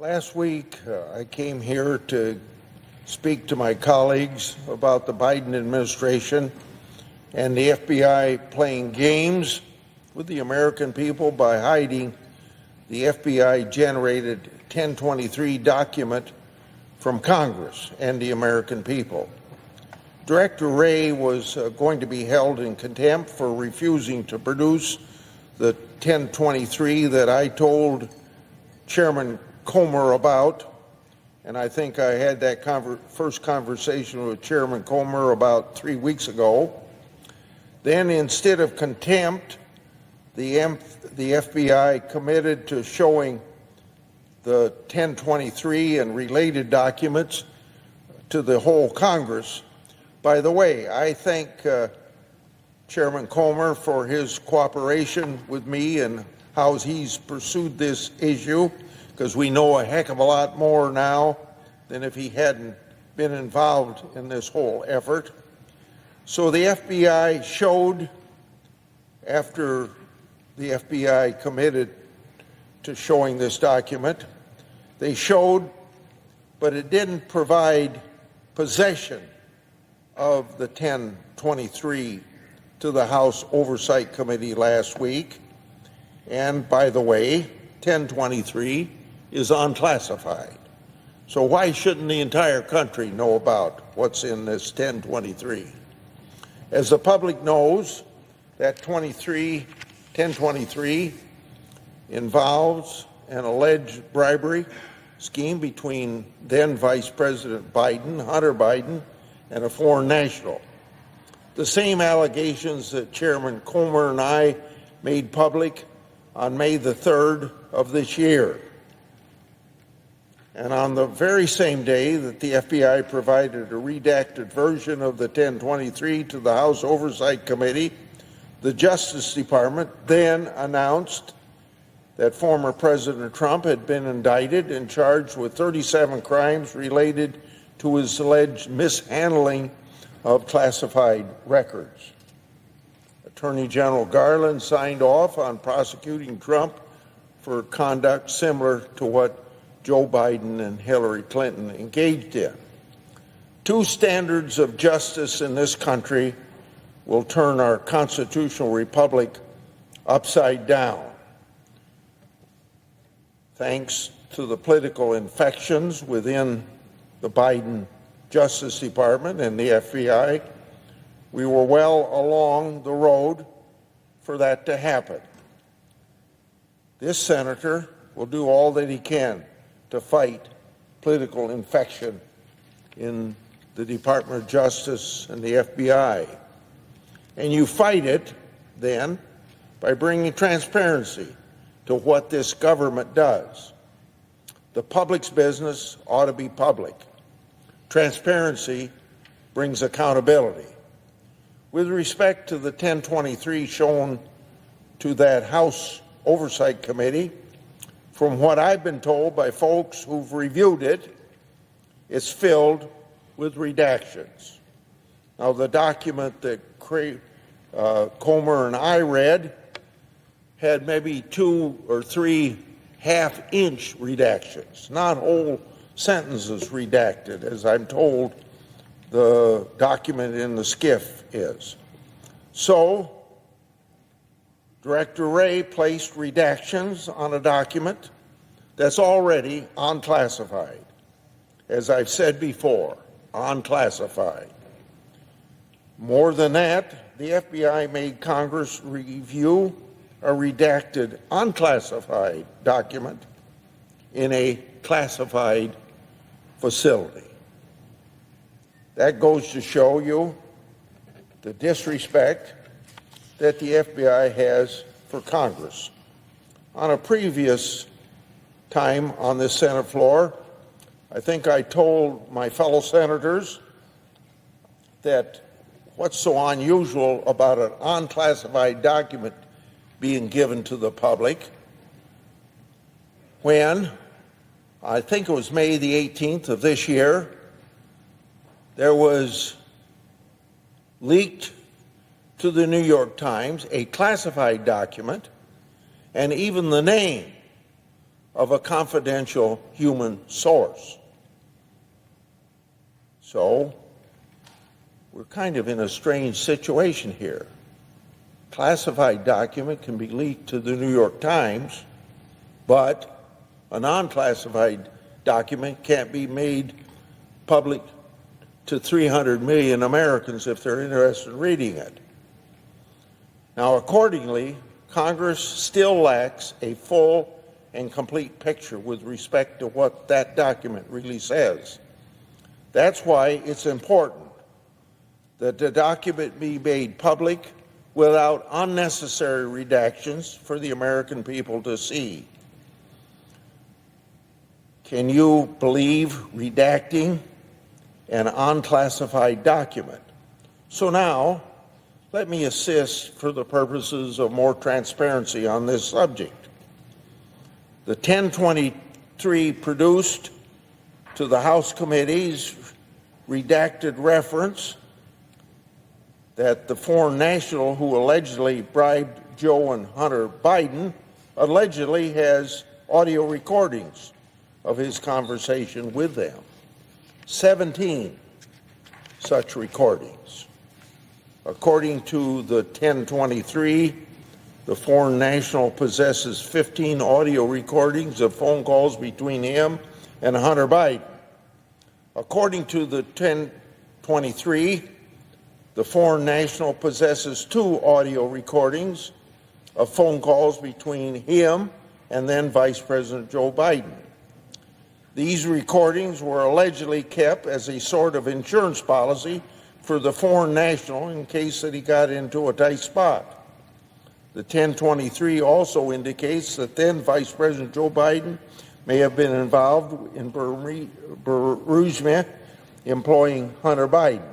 Last week, I came here to speak to my colleagues about the Biden administration and the FBI playing games with the American people by hiding the FBI-generated 1023 document from Congress and the American people. Director Wray was going to be held in contempt for refusing to produce the 1023 that I told Chairman Comer about, and I think I had that first conversation with Chairman Comer about 3 weeks ago. Then, instead of contempt, the FBI committed to showing the 1023 and related documents to the whole Congress. By the way, I thank Chairman Comer for his cooperation with me and how he's pursued this issue, because we know a heck of a lot more now than if he hadn't been involved in this whole effort. So the FBI showed, after the FBI committed to showing this document, they showed, but it didn't provide possession of the 1023 to the House Oversight Committee last week. And by the way, 1023 is unclassified. So why shouldn't the entire country know about what's in this 1023? As the public knows, that 1023 involves an alleged bribery scheme between then Vice President Biden, Hunter Biden, and a foreign national. The same allegations that Chairman Comer and I made public on May the 3rd of this year. And on the very same day that the FBI provided a redacted version of the 1023 to the House Oversight Committee, the Justice Department then announced that former President Trump had been indicted and charged with 37 crimes related to his alleged mishandling of classified records. Attorney General Garland signed off on prosecuting Trump for conduct similar to what Joe Biden and Hillary Clinton engaged in. Two standards of justice in this country will turn our constitutional republic upside down. Thanks to the political infections within the Biden Justice Department and the FBI, we were well along the road for that to happen. This senator will do all that he can to fight political infection in the Department of Justice and the FBI. And you fight it, then, by bringing transparency to what this government does. The public's business ought to be public. Transparency brings accountability. With respect to the 1023 shown to that House Oversight Committee, from what I've been told by folks who've reviewed it, it's filled with redactions. Now, the document that Comer and I read had maybe 2 or 3 half-inch redactions, not whole sentences redacted, as I'm told the document in the SCIF is. So, Director Wray placed redactions on a document that's already unclassified. As I've said before, unclassified. More than that, the FBI made Congress review a redacted, unclassified document in a classified facility. That goes to show you the disrespect that the FBI has for Congress. On a previous time on this Senate floor, I think I told my fellow senators that what's so unusual about an unclassified document being given to the public, when, I think it was May the 18th of this year, there was leaked to the New York Times a classified document, and even the name of a confidential human source. So we're kind of in a strange situation here. Classified document can be leaked to the New York Times, but a non-classified document can't be made public to 300 million Americans if they're interested in reading it. Now, accordingly, Congress still lacks a full and complete picture with respect to what that document really says. That's why it's important that the document be made public without unnecessary redactions for the American people to see. Can you believe redacting an unclassified document? So now, let me assist for the purposes of more transparency on this subject. The 1023 produced to the House committees redacted reference that the foreign national who allegedly bribed Joe and Hunter Biden allegedly has audio recordings of his conversation with them. 17 such recordings. According to the 1023, the foreign national possesses 15 audio recordings of phone calls between him and Hunter Biden. According to the 1023, the foreign national possesses 2 audio recordings of phone calls between him and then Vice President Joe Biden. These recordings were allegedly kept as a sort of insurance policy for the foreign national in case that he got into a tight spot. The 1023 also indicates that then Vice President Joe Biden may have been involved in Burisma employing Hunter Biden.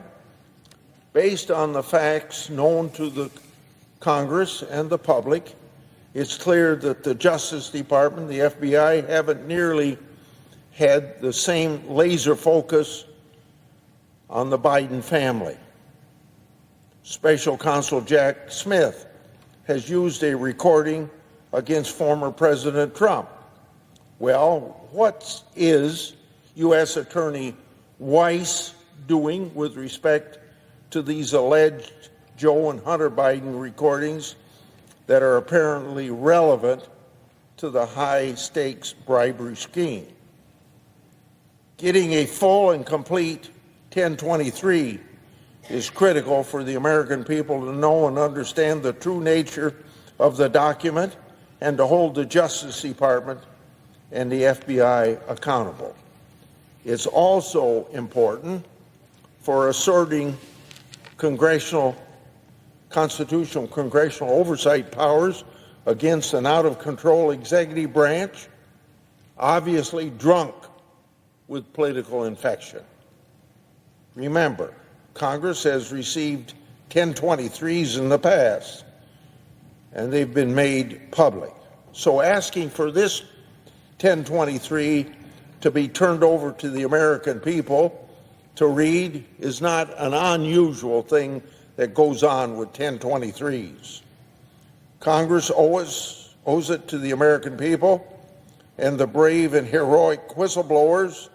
Based on the facts known to the Congress and the public, it's clear that the Justice Department, the FBI, haven't nearly had the same laser focus on the Biden family. Special Counsel Jack Smith has used a recording against former President Trump. Well, what is U.S. Attorney Weiss doing with respect to these alleged Joe and Hunter Biden recordings that are apparently relevant to the high-stakes bribery scheme? Getting a full and complete 1023 is critical for the American people to know and understand the true nature of the document and to hold the Justice Department and the FBI accountable. It's also important for asserting constitutional congressional oversight powers against an out-of-control executive branch, obviously drunk with political infection. Remember, Congress has received 1023s in the past, and they've been made public. So asking for this 1023 to be turned over to the American people to read is not an unusual thing that goes on with 1023s. Congress owes it to the American people and the brave and heroic whistleblowers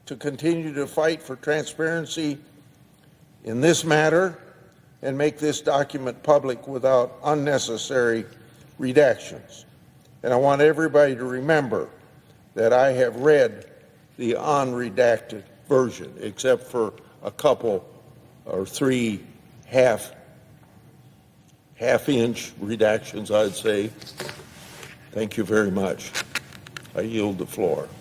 to continue to fight for transparency in this matter and make this document public without unnecessary redactions. And I want everybody to remember that I have read the unredacted version, except for a couple or 3 half-inch redactions, I'd say. Thank you very much. I yield the floor.